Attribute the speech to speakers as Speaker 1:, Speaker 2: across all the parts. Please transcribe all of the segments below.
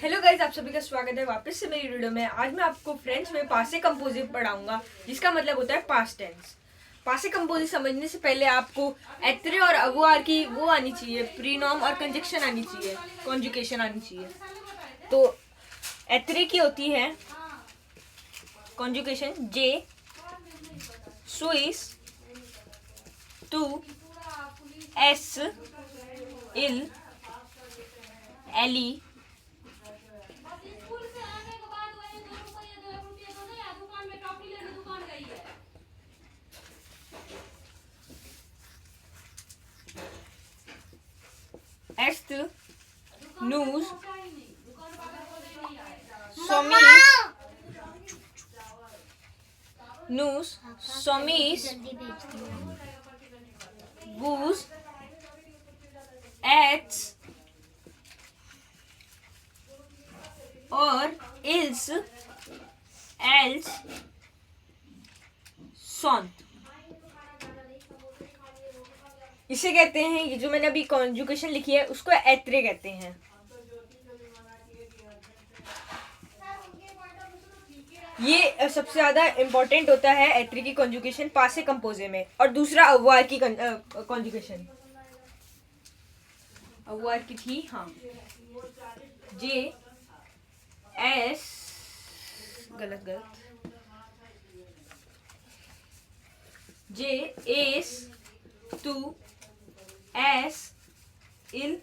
Speaker 1: Hello guys, आप सभी का स्वागत है वापस से मेरी वीडियो में। आज मैं आपको फ्रेंच में पासे कंपोजिट पढ़ाऊंगा, जिसका मतलब होता है पास्ट टेंस। पासे कंपोजिट समझने से पहले आपको एत्रे और अवुआर की वो आनी चाहिए, प्रीनॉम और कंजक्शन आनी चाहिए, कॉन्जुकेशन आनी चाहिए। तो एत्रे की होती है कॉन्जुकेशन जे, सुइस, तू, एस, इल, Eli, est, nous, somis, nous, somis, vous, êtes और ils, else, sont। इसे कहते हैं, ये जो मैंने अभी कॉन्जुगेशन लिखी है उसको एत्रे कहते हैं। ये सबसे ज्यादा इम्पोर्टेंट होता है एत्रे की कॉन्जुगेशन पासे कंपोजे में। और दूसरा अवुआर की कॉन्जुगेशन, अवुआर की थी हाँ, जे, एस, गलत, जे, एस, तू, एस, इल,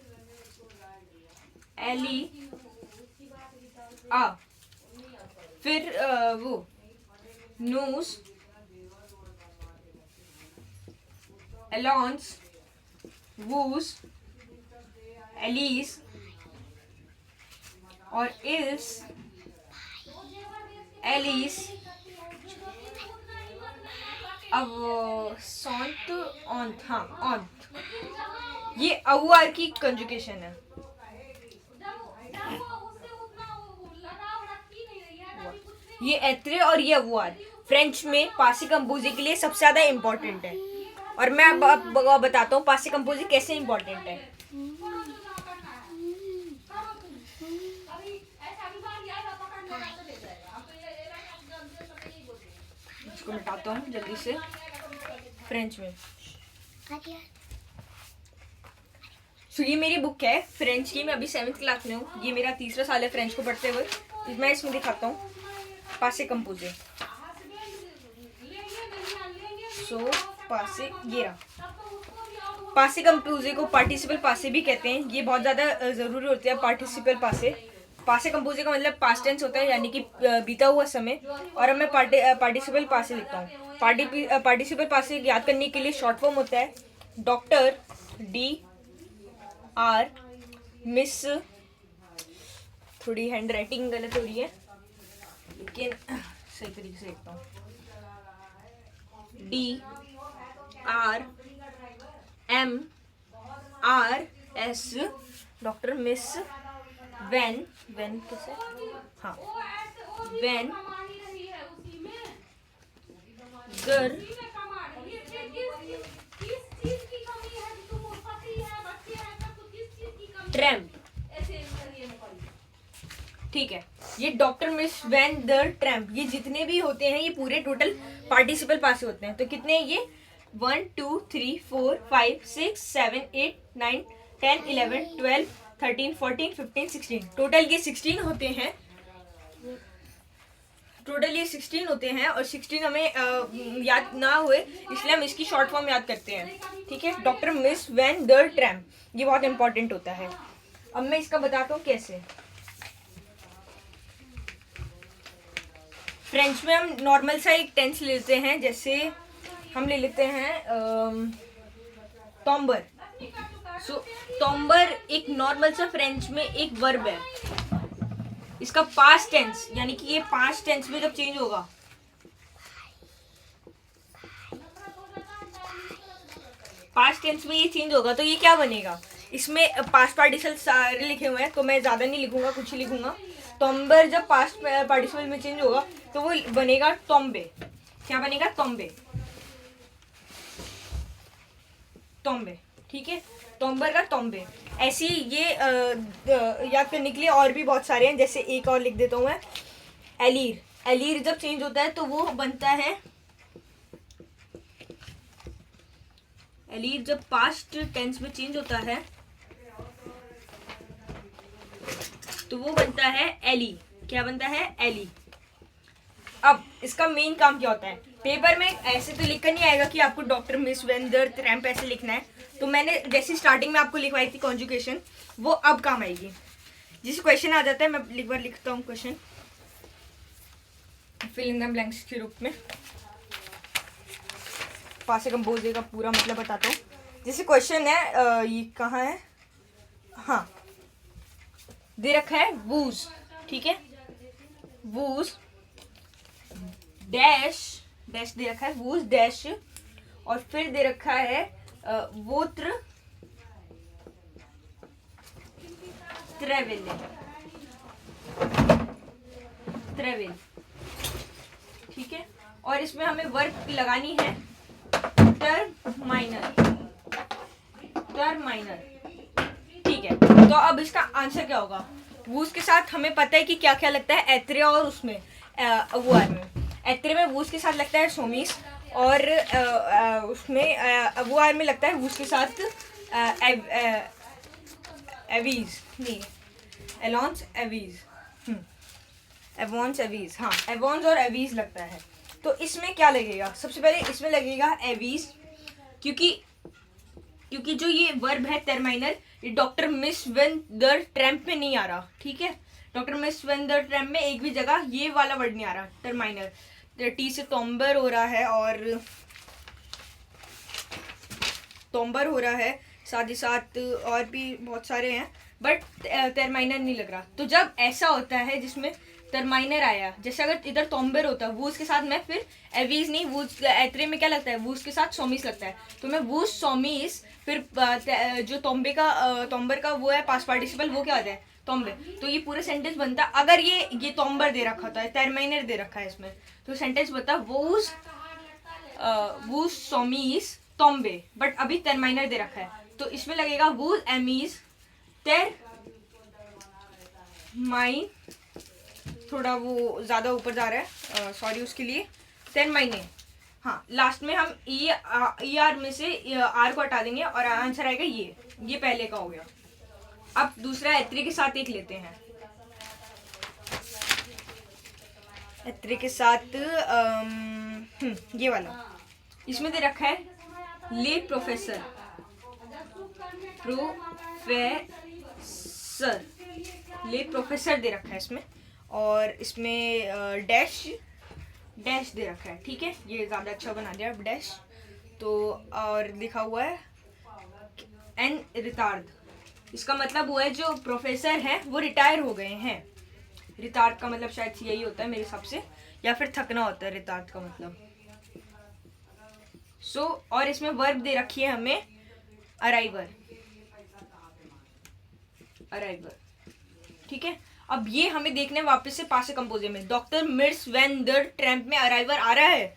Speaker 1: एली, आ, फिर वो नूस, एलॉन्स, वूस, एलीस और इल्स, एलिस, अब सॉन्ट, ऑन्ट, हाँ ऑन्ट। ये अवुआर की कंजुगेशन है। ये एत्रे और ये अवुआर फ्रेंच में पासे कंपोजे के लिए सबसे ज्यादा इम्पोर्टेंट है। और मैं अब बताता हूँ पासे कंपोजे कैसे इम्पोर्टेंट है। इसको मिटाता हूँ जल्दी से फ्रेंच में। तो ये मेरी बुक है फ्रेंच की, मैं अभी 7th क्लास में हूँ। ये मेरा तीसरा साल है फ्रेंच को पढ़ते हुए। मैं इसमें दिखाता हूँ पासे कंपोजे। सो पासे, ये रहा पासे कंपोजे को पार्टिसिपल पासे भी कहते हैं। ये बहुत ज़्यादा ज़रूरी होती है पार्टिसिपल पासे। पासे कंपोजे का मतलब पास्ट टेंस होता है, यानी कि बीता हुआ समय। और अब मैं पार्टिसिपल पासे लिखता हूँ। पार्टिसिपल पासे याद करने के लिए शॉर्ट फॉर्म होता है डॉक्टर, डी आर, मिस, थोड़ी हैंड राइटिंग गलत हो रही है लेकिन सही तरीके से लिखता हूँ, D R M R S, doctor, miss, when कैसे, हाँ वेन, गर, ट्रैम्प। ठीक है, ये doctor, miss, van, the, tramp, ये जितने भी होते हैं ये पूरे टोटल पार्टिसिपल पासे होते हैं। तो कितने ये 1 2 3 4 5 6 7 8 9 10 11 12 13 14 15 16, टोटल ये 16 होते हैं। और 16 हमें याद ना हुए इसलिए हम इसकी शॉर्ट फॉर्म याद करते हैं। ठीक है, doctor, miss, van, the, tramp, ये बहुत इंपॉर्टेंट होता है। अब मैं इसका बताता हूँ कैसे। फ्रेंच में हम नॉर्मल सा एक टेंस ले लेते हैं, जैसे हम ले लेते हैं टॉम्बर। सो टॉम्बर एक नॉर्मल सा फ्रेंच में एक वर्ब है। इसका पास्ट टेंस, यानी कि ये पास्ट टेंस में जब चेंज होगा, पास्ट टेंस में ये चेंज होगा तो ये क्या बनेगा। इसमें पास्ट पार्टिसिपल सारे लिखे हुए हैं तो मैं ज़्यादा नहीं लिखूंगा, कुछ ही लिखूंगा। टॉम्बर जब पास्ट पार्टिसिपल में चेंज होगा तो वो बनेगा टॉम्बे। क्या बनेगा? टॉम्बे, टॉम्बे। ठीक है, तोम्बर का तोम्बे। ऐसी ये याद करने के लिए और भी बहुत सारे हैं, जैसे एक और लिख देता हूँ मैं, एलीर। एलीर जब चेंज होता है तो वो बनता है, एलीर जब पास्ट टेंस में चेंज होता है तो वो बनता है एली। क्या बनता है? एली। अब इसका मेन काम क्या होता है? पेपर में ऐसे तो लिखकर नहीं आएगा कि आपको डॉक्टर मिस वैन दर ट्रैम्प ऐसे लिखना है, तो मैंने जैसे स्टार्टिंग में आपको लिखवाई थी कॉन्जुगेशन, वो अब काम आएगी। जिस क्वेश्चन आ जाता है, मैं एक बार लिखता हूँ question fill in the blanks के रूप में, पासे कंपोजे का पूरा मतलब बताता हूँ। जैसे क्वेश्चन है, ये कहाँ है, हाँ दे रखा है वूज, ठीक है, वूज डैश डैश दे रखा है, वूज डैश, और फिर दे रखा है वोत्र ट्रेवल ट्रेवल, ठीक है। और इसमें हमें वर्ब लगानी है टर्माइनर, टर्माइनर, ठीक है। तो अब इसका आंसर क्या होगा? वूज के साथ हमें पता है कि क्या क्या लगता है, एत्रे और उसमें अवुआर में। एत्रे में वूज के साथ लगता है सोमिस, और उसमें अवुआर में लगता है वूज के साथ एवीज, नहीं एलॉन्स एवीज, एवॉन्स एवीज, हाँ एवॉन्स और एवीज लगता है। तो इसमें क्या लगेगा? सबसे पहले इसमें लगेगा एवीज, क्योंकि जो ये वर्ब है टर्माइनर, ये डॉक्टर मिस वेन दर ट्रैम्प में नहीं आ रहा, ठीक है। डॉक्टर मिस वेन दर ट्रैम्प में एक भी जगह ये वाला वर्ड नहीं आ रहा, टर्माइनर। टी से तोम्बर हो रहा है, और तोम्बर हो रहा है, साथ ही साथ और भी बहुत सारे हैं, बट टर्माइनर नहीं लग रहा। तो जब ऐसा होता है जिसमें टर्माइनर आया, जैसे अगर इधर तोम्बर होता है वूज के साथ, मैं फिर एवीज नहीं, वूज एत्रे में क्या लगता है, वूज के साथ सोमिस लगता है, तो मैं वूज सोमिस, फिर जो तोम्बे का तोम्बर का वो है पास्ट पार्टिसिपल, वो क्या होता है, तोम्बे। तो ये पूरा सेंटेंस बनता, अगर ये तोम्बर दे रखा होता है, टर्माइनर दे रखा है इसमें, तो सेंटेंस बनता वूज वूज सोमिस तोम्बे, बट अभी टर्माइनर दे रखा है, तो इसमें लगेगा वूज एमीज टेर माइन, थोड़ा वो ज़्यादा ऊपर जा रहा है, सॉरी उसके लिए, 10 महीने। हाँ, लास्ट में हम ई आर में से आर को हटा देंगे और आंसर आएगा ये पहले का हो गया। अब दूसरा एत्री के साथ एक लेते हैं, एत्री के साथ ये वाला, इसमें दे रखा है ले प्रोफेसर, प्रोफेसर, ले प्रोफेसर दे रखा है इसमें, और इसमें डैश डैश दे रखा है, ठीक है, ये ज़्यादा अच्छा बना दिया डैश। तो और लिखा हुआ है एन रिटार्ड, इसका मतलब वो है जो प्रोफेसर हैं वो रिटायर हो गए हैं। रिटार्ड का मतलब शायद यही होता है मेरे हिसाब से, या फिर थकना होता है रिटार्ड का मतलब। सो और इसमें वर्ब दे रखी है हमें अराइवर, अराइवर, ठीक है। अब ये हमें देखने वापस से पासे कंपोजे में, डॉक्टर मिर्स वैन दर ट्रैम्प में अराइवर आ रहा है,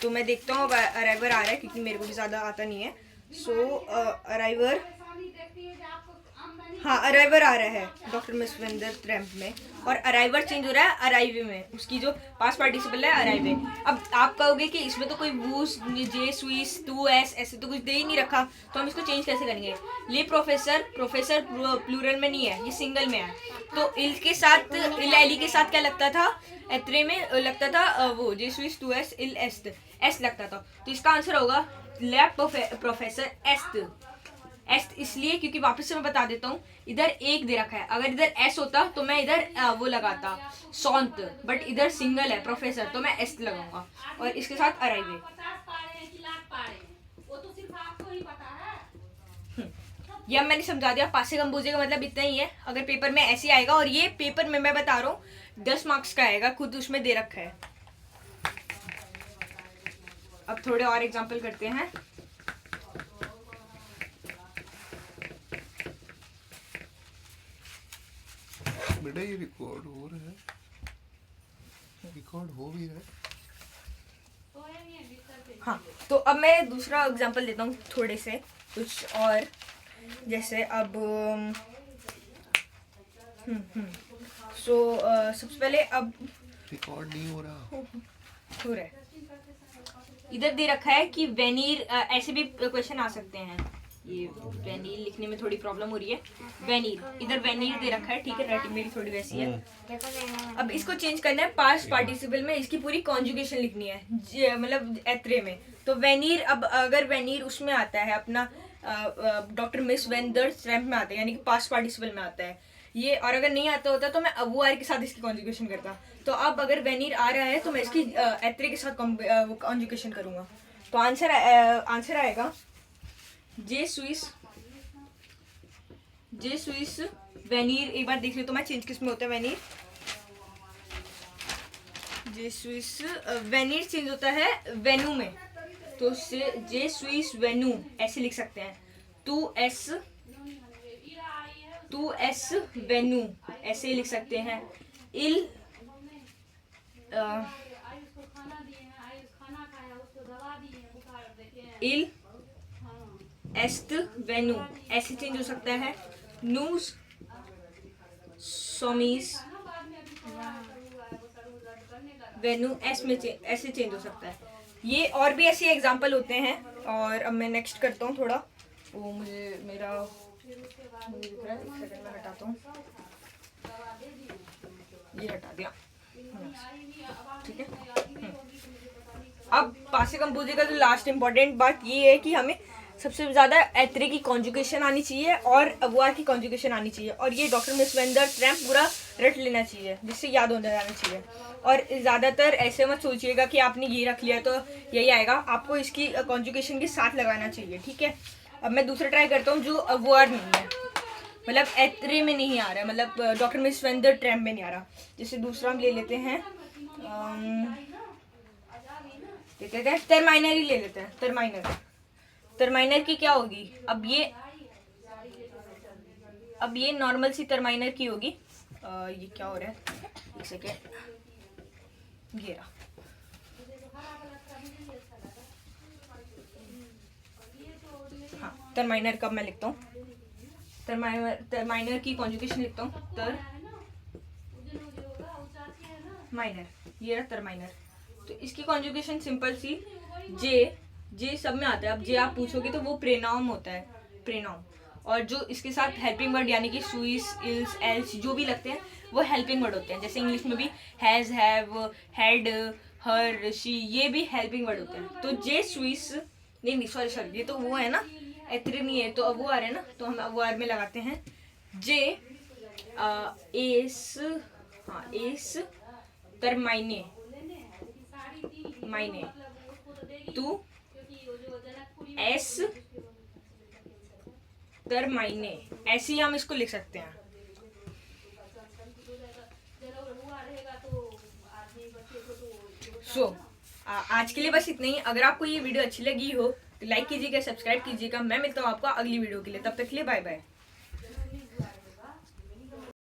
Speaker 1: तो मैं देखता हूँ अराइवर आ रहा है, क्योंकि मेरे को भी ज़्यादा आता नहीं है। सो अराइवर, हाँ अराइवर आ रहा है डॉक्टर मिस वैन दर ट्रैम्प में, और अराइवर चेंज हो रहा है अराइवे में, उसकी जो पास्ट पार्टिसिपल है अराइवे। अब आप कहोगे कि इसमें तो कोई वूस जे स्वीस टू एस ऐसे तो कुछ दे ही नहीं रखा, तो हम इसको चेंज कैसे करेंगे? ले प्रोफेसर, प्रोफेसर प्लूरल में नहीं है, ये सिंगल में है, तो इल के साथ, इल एली के साथ क्या लगता था, एत्रे में लगता था वो जे स्वीस टू एस इल एस्ट, एस लगता था, तो इसका आंसर होगा ले प्रोफेसर एस्ट। एस इसलिए क्योंकि वापस से मैं बता देता हूँ, इधर एक दे रखा है, अगर इधर एस होता तो मैं इधर वो लगाता सौंत, बट इधर सिंगल है प्रोफेसर, तो मैं एस लगाऊंगा, और इसके साथ अराइवे। यह मैंने समझा दिया, पासे कंपोजे का मतलब इतना ही है। अगर पेपर में ऐसे आएगा, और ये पेपर में मैं बता रहा हूँ 10 मार्क्स का आएगा, खुद उसमें दे रखा है। अब थोड़े और एग्जाम्पल करते हैं।
Speaker 2: बेटा ये रिकॉर्ड हो रहा है, रिकॉर्ड हो भी रहा है।
Speaker 1: हाँ, तो अब मैं दूसरा एग्जांपल देता हूँ, थोड़े से कुछ और जैसे अब सो सबसे पहले अब
Speaker 2: रिकॉर्ड नहीं हो रहा।
Speaker 1: हो रहा है, इधर दे रखा है कि वेनीर, ऐसे भी क्वेश्चन आ सकते हैं, ये वेनीर लिखने में थोड़ी प्रॉब्लम हो रही है, वेनीर, इधर वेनीर दे रखा है, ठीक है, राइटिंग मेरी थोड़ी वैसी है। अब इसको चेंज करना है पास्ट पार्टिसिपल में, इसकी पूरी कॉन्जुगेशन लिखनी है मतलब एत्रे में। तो वेनीर, अब अगर वेनीर उसमें आता है अपना doctor miss when the tramp में आता है, यानी कि पास्ट पार्टिसिपल में आता है ये, और अगर नहीं आता होता तो मैं अवुआर के साथ इसकी कॉन्जुगेशन करता। तो अब अगर वेनीर आ रहा है तो मैं इसकी एत्रे के साथ कॉन्जुगेशन करूंगा। तो आंसर आएगा जे स्विस वेनीर। एक बार देख ले तो मैं चेंज किस में होता है वेनीर, जे स्विस वेनीर चेंज होता है वेन्यू में, तो जे स्विस वेन्यू ऐसे लिख सकते हैं। 2s वेन्यू ऐसे ही लिख सकते हैं। इल एस्ट वेन्यू ऐसे चेंज हो सकता है। नूस सोमीस वेन्यू ऐसे चेंज हो सकता है। ये और भी ऐसे एग्जाम्पल होते हैं। और अब मैं नेक्स्ट करता हूँ थोड़ा, वो मुझे दिख रहा है, एक सेकंड में हटाता हूँ, ये हटा दिया, ठीक है। अब पासे कंपोजे का जो लास्ट इंपॉर्टेंट बात ये है कि हमें सबसे ज़्यादा एत्रे की कॉन्जुगेशन आनी चाहिए और अवुआर की कॉन्जुगेशन आनी चाहिए, और ये doctor miss when the tramp पूरा रट लेना चाहिए, जिससे याद होने जाना चाहिए। और ज़्यादातर ऐसे मत सोचिएगा कि आपने ये रख लिया तो यही आएगा, आपको इसकी कॉन्जुगेशन के साथ लगाना चाहिए, ठीक है। अब मैं दूसरा ट्राई करता हूँ जो अवुआर नहीं है, मतलब एत्रे में नहीं आ रहा है, मतलब doctor miss when the tramp में नहीं आ रहा। जैसे दूसरा हम ले लेते हैं, टर्माइनर ही ले लेते हैं। टर्माइनर की क्या होगी, अब ये नॉर्मल सी टर्माइनर की होगी। ये क्या हो रहा है, एक सेकेंड, ये रहा। हाँ, टर्माइनर का मैं लिखता हूँ, टर्माइनर की कॉन्जुगेशन लिखता हूँ, टर्माइनर, ये रहा टर्माइनर। तो इसकी कॉन्जुगेशन सिंपल सी, जे सब में आता है। अब जे आप पूछोगे तो वो प्रेनाउन होता है, प्रेनाउन, और जो इसके साथ हेल्पिंग वर्ड यानी कि सुइस, इल्स, एल्स जो भी लगते हैं वो हेल्पिंग वर्ड होते हैं। जैसे इंग्लिश में भी has, have, had, her, she, ये भी हेल्पिंग वर्ड होते हैं। तो जे स्विस, नहीं सॉरी, ये तो वो है ना, एत्रे नहीं है, तो अवुआर है ना, तो हम अवुआर में लगाते हैं जे एस, हाँ एस टर्माइने, माइने, टू एस टर्माइने, ऐसे ही हम इसको लिख सकते हैं। आज के लिए बस इतना ही। अगर आपको ये वीडियो अच्छी लगी हो तो लाइक कीजिएगा, सब्सक्राइब कीजिएगा। मैं मिलता हूँ आपको अगली वीडियो के लिए, तब तक के लिए बाय बाय।